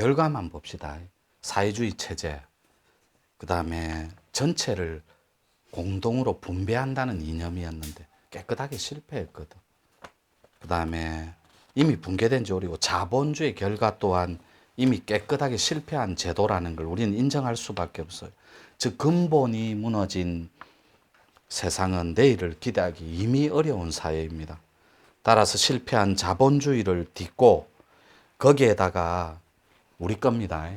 결과만 봅시다. 사회주의 체제, 그 다음에 전체를 공동으로 분배한다는 이념이었는데 깨끗하게 실패했거든. 그 다음에 이미 붕괴된 지 오래고 자본주의 결과 또한 이미 깨끗하게 실패한 제도라는 걸 우리는 인정할 수밖에 없어요. 즉 근본이 무너진 세상은 내일을 기대하기 이미 어려운 사회입니다. 따라서 실패한 자본주의를 딛고 거기에다가 우리 겁니다.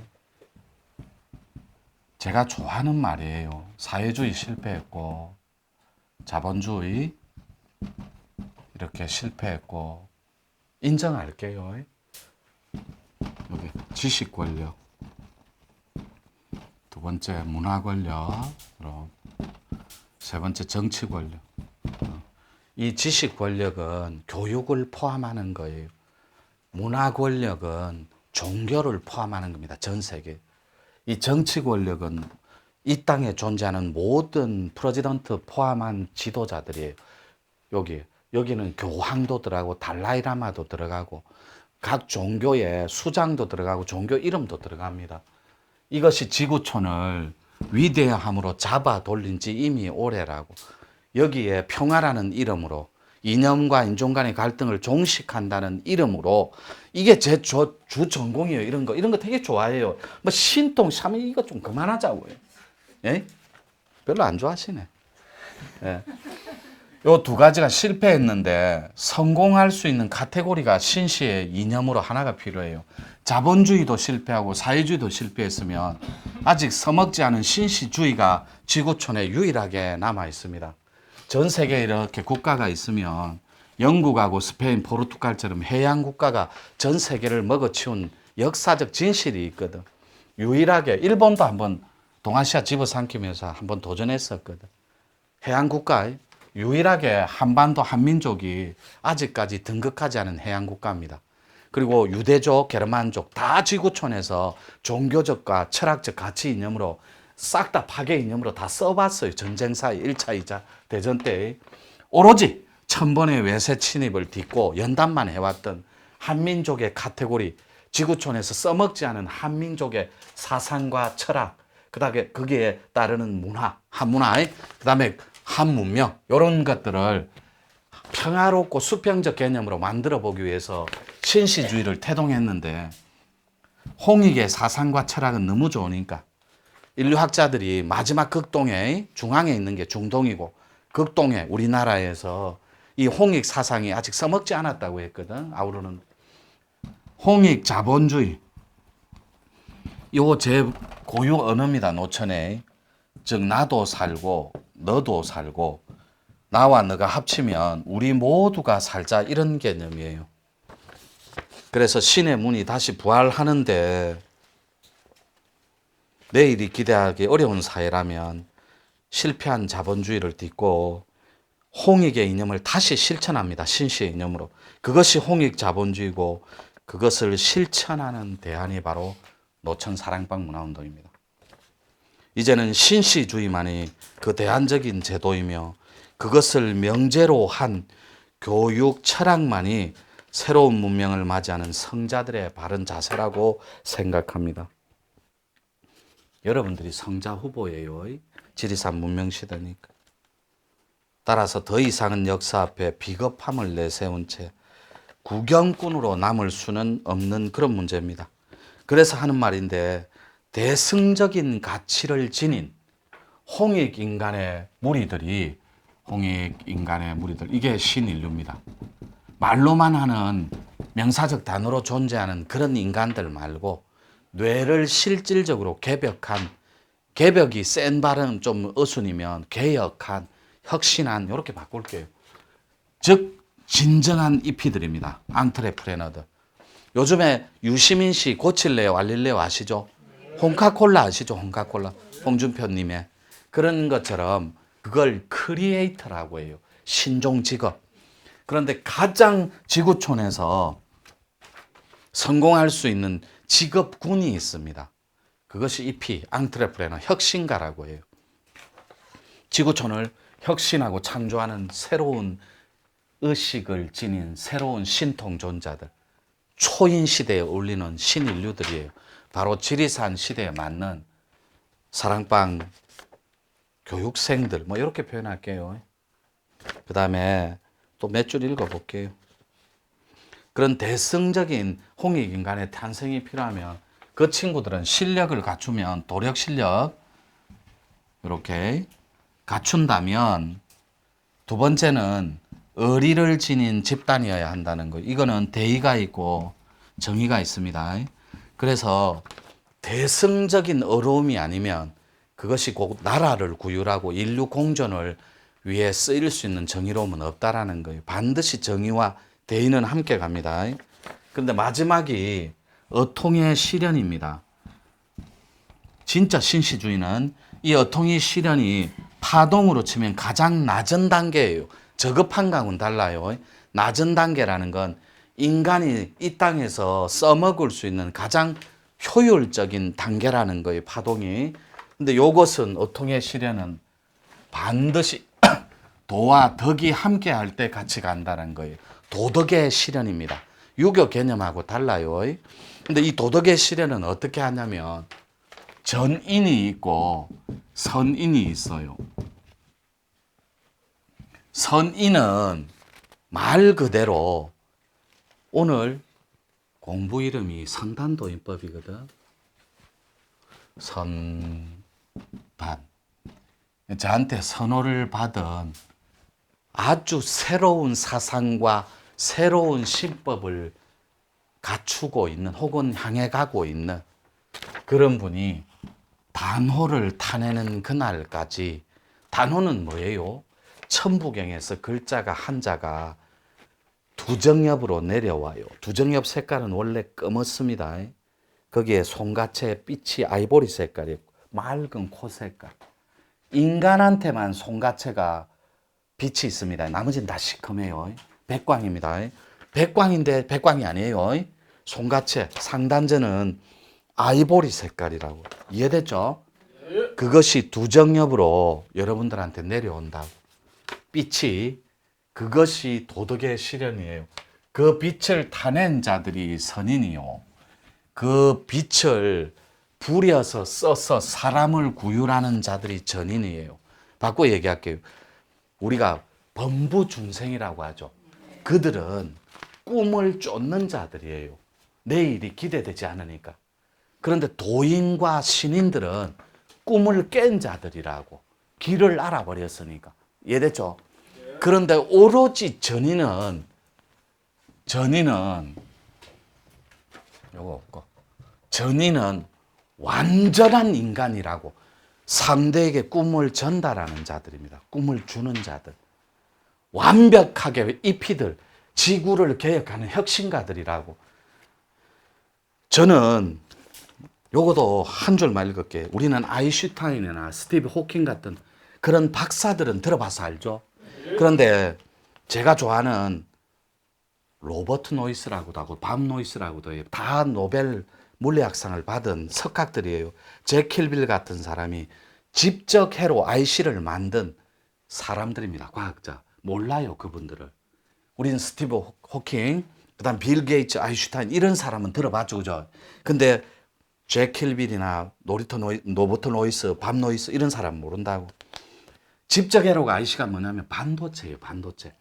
제가 좋아하는 말이에요. 사회주의 실패했고 자본주의 이렇게 실패했고 인정할게요. 여기 지식 권력, 두 번째 문화 권력, 그럼 세 번째 정치 권력. 이 지식 권력은 교육을 포함하는 거예요. 문화 권력은 종교를 포함하는 겁니다. 전 세계. 이 정치 권력은 이 땅에 존재하는 모든 프레지던트 포함한 지도자들이에요. 여기는 교황도 들어가고 달라이라마도 들어가고 각 종교의 수장도 들어가고 종교 이름도 들어갑니다. 이것이 지구촌을 위대함으로 잡아 돌린 지 이미 오래라고. 여기에 평화라는 이름으로 이념과 인종 간의 갈등을 종식한다는 이름으로 이게 제 주 전공이에요. 이런 거 되게 좋아해요. 뭐 신통, 샤미 이거 좀 그만하자고요. 예? 별로 안 좋아하시네. 예. 요 두 가지가 실패했는데 성공할 수 있는 카테고리가 신시의 이념으로 하나가 필요해요. 자본주의도 실패하고 사회주의도 실패했으면 아직 서먹지 않은 신시주의가 지구촌에 유일하게 남아 있습니다. 전 세계에 이렇게 국가가 있으면 영국하고 스페인, 포르투갈처럼 해양 국가가 전 세계를 먹어치운 역사적 진실이 있거든. 유일하게 일본도 한번 동아시아 집어삼키면서 한번 도전했었거든. 해양 국가, 유일하게 한반도 한민족이 아직까지 등극하지 않은 해양 국가입니다. 그리고 유대족, 게르만족 다 지구촌에서 종교적과 철학적 가치 이념으로 싹 다 파괴 이념으로 다 써봤어요. 전쟁 사이 1차, 2차 대전 때 오로지 천번의 외세 침입을 딛고 연단만 해왔던 한민족의 카테고리, 지구촌에서 써먹지 않은 한민족의 사상과 철학, 그다음에 거기에 따르는 문화, 한문화, 그다음에 한문명 이런 것들을 평화롭고 수평적 개념으로 만들어 보기 위해서 신시주의를 태동했는데 홍익의 사상과 철학은 너무 좋으니까 인류학자들이 마지막 극동에 중앙에 있는 게 중동이고 극동에 우리나라에서 이 홍익 사상이 아직 써먹지 않았다고 했거든. 아우르는 홍익 자본주의 이거 제 고유 언어입니다. 노천에. 즉 나도 살고 너도 살고 나와 너가 합치면 우리 모두가 살자 이런 개념이에요. 그래서 신의 문이 다시 부활하는데 내일이 기대하기 어려운 사회라면 실패한 자본주의를 딛고 홍익의 이념을 다시 실천합니다. 신시의 이념으로. 그것이 홍익 자본주의고 그것을 실천하는 대안이 바로 노천 사랑방 문화운동입니다. 이제는 신시주의만이 그 대안적인 제도이며 그것을 명제로 한 교육 철학만이 새로운 문명을 맞이하는 성자들의 바른 자세라고 생각합니다. 여러분들이 성자 후보예요. 지리산 문명시대니까. 따라서 더 이상은 역사 앞에 비겁함을 내세운 채 구경꾼으로 남을 수는 없는 그런 문제입니다. 그래서 하는 말인데 대승적인 가치를 지닌 홍익인간의 무리들 이게 신인류입니다. 말로만 하는 명사적 단어로 존재하는 그런 인간들 말고 뇌를 실질적으로 개벽이 센 발음 좀 어순이면 개혁한, 혁신한 이렇게 바꿀게요. 즉 진정한 이피들입니다. 앙트레프레너들. 요즘에 유시민 씨 고칠래요 알릴래요 아시죠? 홍카콜라 아시죠? 홍카콜라 홍준표님의 그런 것처럼 그걸 크리에이터라고 해요. 신종 직업. 그런데 가장 지구촌에서 성공할 수 있는 직업군이 있습니다. 그것이 EP, 앙트레프레너, 혁신가라고 해요. 지구촌을 혁신하고 창조하는 새로운 의식을 지닌 새로운 신통존자들, 초인 시대에 어울리는 신인류들이에요. 바로 지리산 시대에 맞는 사랑방 교육생들 뭐 이렇게 표현할게요. 그 다음에 또 몇 줄 읽어볼게요. 그런 대승적인 홍익인간의 탄생이 필요하면 그 친구들은 실력을 갖추면 도력 실력 이렇게 갖춘다면 두 번째는 의리를 지닌 집단이어야 한다는 거. 이거는 대의가 있고 정의가 있습니다. 그래서 대승적인 어려움이 아니면 그것이 곧 나라를 구휼하고 인류 공존을 위해 쓰일 수 있는 정의로움은 없다라는 거예요. 반드시 정의와 대의는 함께 갑니다. 그런데 마지막이 어통의 실현입니다. 진짜 신시주의는 이 어통의 실현이 파동으로 치면 가장 낮은 단계예요. 저급한 거하고는 달라요. 낮은 단계라는 건 인간이 이 땅에서 써먹을 수 있는 가장 효율적인 단계라는 거예요. 파동이. 근데 요것은 어통의 실현은 반드시 도와 덕이 함께 할 때 같이 간다는 거예요. 도덕의 실현입니다. 유교 개념하고 달라요. 근데 이 도덕의 실현은 어떻게 하냐면 전인이 있고 선인이 있어요. 선인은 말 그대로 오늘 공부 이름이 선단도인법이거든. 선반. 저한테 선호를 받은 아주 새로운 사상과 새로운 신법을 갖추고 있는 혹은 향해 가고 있는 그런 분이 단호를 타내는 그날까지. 단호는 뭐예요? 천부경에서 글자가 한자가 두정엽으로 내려와요. 두정엽 색깔은 원래 검었습니다. 거기에 송가채 빛이 아이보리 색깔이고 맑은 코 색깔. 인간한테만 송가채가 빛이 있습니다. 나머지는 다 시커매요. 백광입니다. 백광인데 백광이 아니에요. 송가채 상단제는 아이보리 색깔이라고. 이해됐죠? 그것이 두정엽으로 여러분들한테 내려온다고. 빛이 그것이 도덕의 실현이에요. 그 빛을 타낸 자들이 선인이요. 그 빛을 부려서 써서 사람을 구휼하는 자들이 전인이에요. 바꿔 얘기할게요. 우리가 범부중생이라고 하죠. 그들은 꿈을 쫓는 자들이에요. 내일이 기대되지 않으니까. 그런데 도인과 신인들은 꿈을 깬 자들이라고. 길을 알아버렸으니까. 이해됐죠? 그런데 오로지 전인은 요거 없고 전인은 완전한 인간이라고 상대에게 꿈을 전달하는 자들입니다. 꿈을 주는 자들. 완벽하게 이피들, 지구를 개혁하는 혁신가들이라고. 저는 요것도 한 줄만 읽을게요. 우리는 아인슈타인이나 스티브 호킹 같은 그런 박사들은 들어봐서 알죠? 그런데 제가 좋아하는 로버트 노이스라고도 하고 밤 노이스라고도 해요. 다 노벨 물리학상을 받은 석학들이에요. 잭 킬빌 같은 사람이 직접 해로 IC를 만든 사람들입니다. 과학자. 몰라요, 그분들을. 우리는 스티브 호킹, 그 다음 빌 게이츠, 아인슈타인 이런 사람은 들어봤죠. 그죠? 근데 잭 킬빌이나 로버트 노이스, 밤 노이스 이런 사람 모른다고. 직접 해로가 IC가 뭐냐면 반도체예요. 반도체.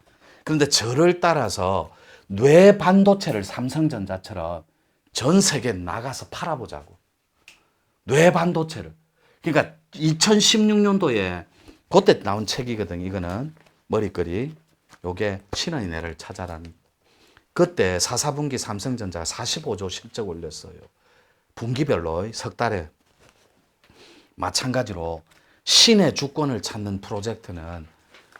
그런데 저를 따라서 뇌 반도체를 삼성전자처럼 전 세계에 나가서 팔아보자고. 뇌 반도체를. 그러니까 2016년도에 그때 나온 책이거든. 이거는 머리글이. 요게 신의 내를 찾아라는. 그때 4분기 삼성전자가 45조 실적 올렸어요. 분기별로 석 달에. 마찬가지로 신의 주권을 찾는 프로젝트는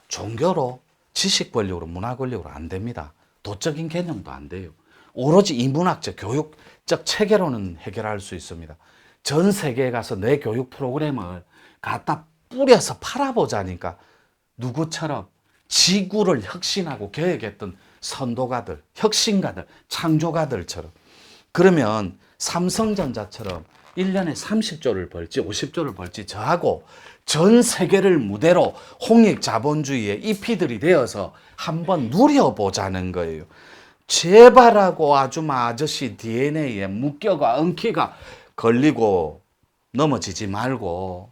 종교로, 지식 권력으로, 문화 권력으로 안 됩니다. 도적인 개념도 안 돼요. 오로지 인문학적, 교육적 체계로는 해결할 수 있습니다. 전 세계에 가서 내 교육 프로그램을 갖다 뿌려서 팔아보자니까 누구처럼 지구를 혁신하고 개혁했던 선도가들, 혁신가들, 창조가들처럼. 그러면 삼성전자처럼 1년에 30조를 벌지 50조를 벌지 저하고 전 세계를 무대로 홍익 자본주의의 이피들이 되어서 한번 누려보자는 거예요. 제발하고 아줌마 아저씨 DNA에 묵혀가 엉키가 걸리고 넘어지지 말고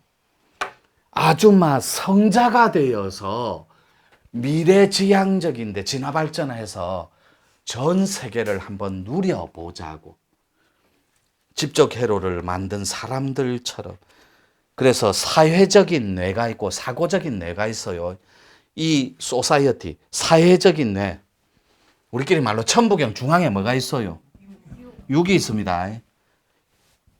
아주마 성자가 되어서 미래지향적인데 진화 발전해서 전 세계를 한번 누려보자고. 집적 회로를 만든 사람들처럼. 그래서 사회적인 뇌가 있고 사고적인 뇌가 있어요. 이 소사이어티, 사회적인 뇌. 우리끼리 말로 천부경 중앙에 뭐가 있어요? 육이 있습니다.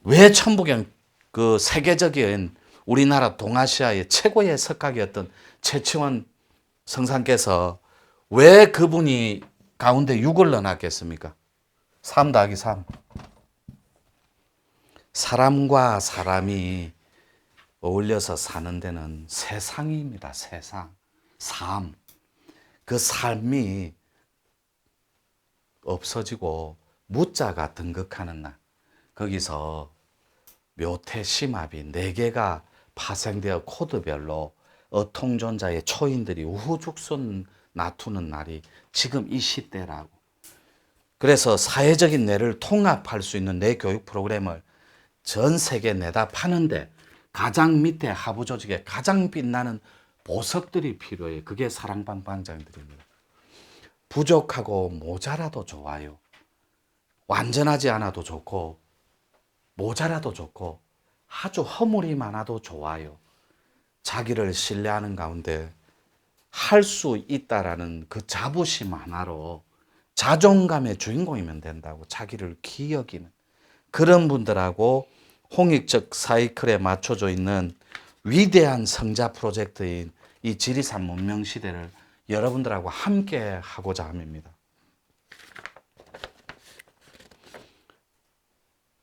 왜 천부경 그 세계적인 우리나라 동아시아의 최고의 석학이었던 최치원 성상께서 왜 그분이 가운데 6을 넣어놨겠습니까? 3 더하기 3. 사람과 사람이 어울려서 사는 데는 세상입니다. 세상. 삶. 그 삶이 없어지고 무자가 등극하는 날. 거기서 묘태심합이 4개가 파생되어 코드별로 어통존자의 초인들이 우후죽순 나투는 날이 지금 이 시대라고. 그래서 사회적인 뇌를 통합할 수 있는 뇌 교육 프로그램을 전 세계 내다 파는데 가장 밑에 하부 조직에 가장 빛나는 보석들이 필요해요. 그게 사랑방방장들입니다. 부족하고 모자라도 좋아요. 완전하지 않아도 좋고 모자라도 좋고 아주 허물이 많아도 좋아요. 자기를 신뢰하는 가운데 할 수 있다라는 그 자부심 하나로 자존감의 주인공이면 된다고. 자기를 기여기는 그런 분들하고 홍익적 사이클에 맞춰져 있는 위대한 성자 프로젝트인 이 지리산 문명 시대를 여러분들하고 함께 하고자 함입니다.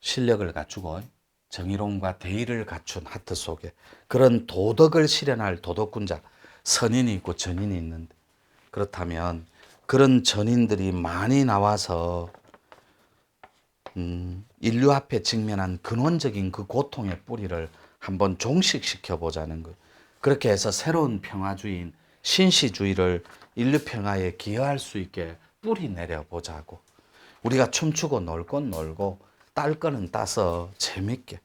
실력을 갖추고 정의로움과 대의를 갖춘 하트 속에 그런 도덕을 실현할 도덕군자, 선인이 있고 전인이 있는데, 그렇다면 그런 전인들이 많이 나와서 인류 앞에 직면한 근원적인 그 고통의 뿌리를 한번 종식시켜 보자는 것. 그렇게 해서 새로운 평화주의인 신시주의를 인류 평화에 기여할 수 있게 뿌리 내려 보자고. 우리가 춤추고 놀 건 놀고 딸 거는 따서 재밌게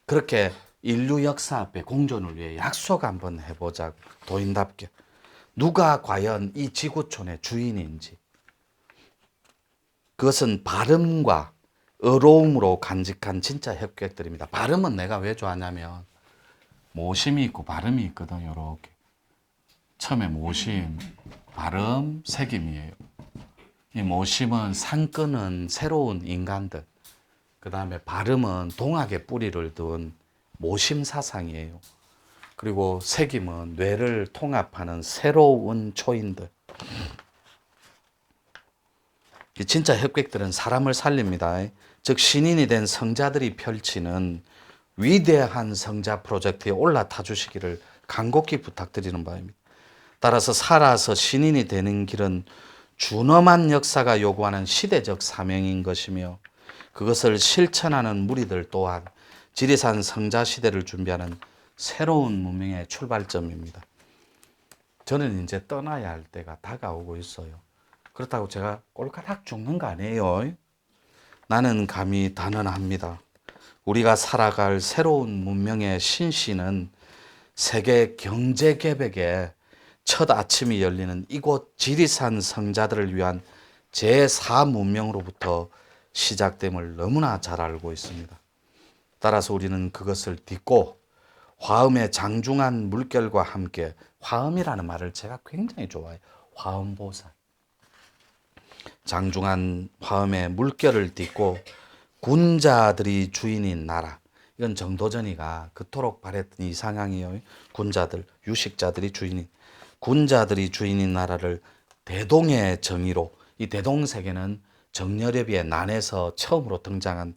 그렇게 인류 역사 앞에 공존을 위해 약속 한번 해보자고. 도인답게 누가 과연 이 지구촌의 주인인지, 그것은 발음과 어로움으로 간직한 진짜 협객들입니다. 발음은 내가 왜 좋아하냐면 모심이 있고 발음이 있거든. 이렇게 처음에 모심, 발음, 색임이에요. 이 모심은 산끄는 새로운 인간들, 그 다음에 발음은 동학의 뿌리를 둔 모심 사상이에요. 그리고 색임은 뇌를 통합하는 새로운 초인들. 진짜 협객들은 사람을 살립니다. 즉 신인이 된 성자들이 펼치는 위대한 성자 프로젝트에 올라타 주시기를 간곡히 부탁드리는 바입니다. 따라서 살아서 신인이 되는 길은 준엄한 역사가 요구하는 시대적 사명인 것이며, 그것을 실천하는 무리들 또한 지리산 성자 시대를 준비하는 새로운 문명의 출발점입니다. 저는 이제 떠나야 할 때가 다가오고 있어요. 그렇다고 제가 꼴까닥 죽는 거 아니에요. 나는 감히 단언합니다. 우리가 살아갈 새로운 문명의 신시는 세계 경제 개벽의 첫 아침이 열리는 이곳 지리산 성자들을 위한 제4문명으로부터 시작됨을 너무나 잘 알고 있습니다. 따라서 우리는 그것을 딛고 화엄의 장중한 물결과 함께, 화엄이라는 말을 제가 굉장히 좋아해요. 화엄보살. 장중한 화엄의 물결을 딛고 군자들이 주인인 나라. 이건 정도전이가 그토록 바랬던 이 상황이에요. 군자들, 유식자들이 주인인, 군자들이 주인인 나라를 대동의 정의로, 이 대동세계는 정여렵의 난에서 처음으로 등장한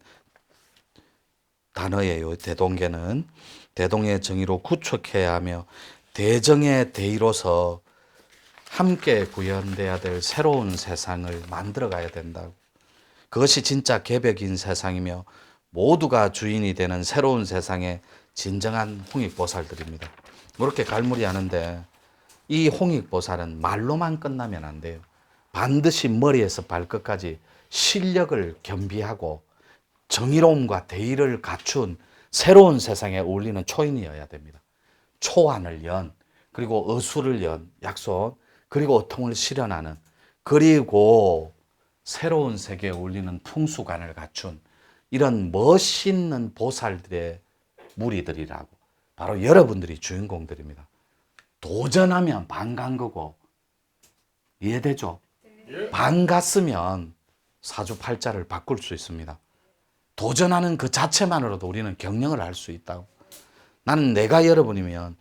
단어예요. 대동계는 대동의 정의로 구축해야 하며 대정의 대의로서 함께 구현돼야 될 새로운 세상을 만들어가야 된다고. 그것이 진짜 개벽인 세상이며 모두가 주인이 되는 새로운 세상의 진정한 홍익보살들입니다. 그렇게 갈무리하는데 이 홍익보살은 말로만 끝나면 안 돼요. 반드시 머리에서 발끝까지 실력을 겸비하고 정의로움과 대의를 갖춘 새로운 세상에 어울리는 초인이어야 됩니다. 초안을 연, 그리고 어수를 연 약속, 그리고 어통을 실현하는, 그리고 새로운 세계에 어울리는 풍수관을 갖춘 이런 멋있는 보살들의 무리들이라고, 바로 여러분들이 주인공들입니다. 도전하면 반 간 거고, 이해되죠? 반 갔으면 사주팔자를 바꿀 수 있습니다. 도전하는 그 자체만으로도 우리는 경영을 할 수 있다고. 나는 내가 여러분이면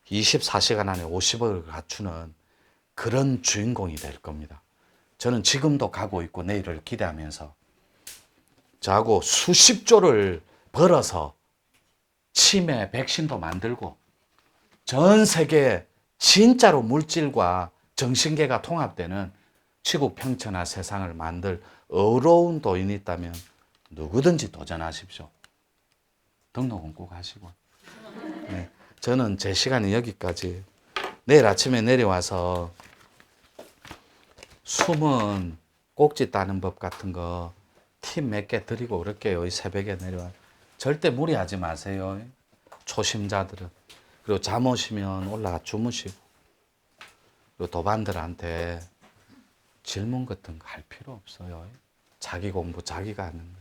24시간 안에 50억을 갖추는 그런 주인공이 될 겁니다. 저는 지금도 가고 있고 내일을 기대하면서 저하고 수십조를 벌어서 치매 백신도 만들고 전 세계 진짜로 물질과 정신계가 통합되는 치국평천하 세상을 만들 어려운 도인이 있다면 누구든지 도전하십시오. 등록은 꼭 하시고. 네, 저는 제 시간이 여기까지. 내일 아침에 내려와서 숨은 꼭지 따는 법 같은 거 팁 몇 개 드리고 그럴게요. 이 새벽에 내려와. 절대 무리하지 마세요. 초심자들은. 그리고 잠 오시면 올라가 주무시고. 그리고 도반들한테 질문 같은 거 할 필요 없어요. 자기 공부 자기가 하는 거.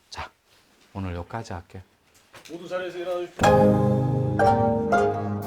자, 오늘 여기까지 할게요. 모두 자리에서 일어나주십시오.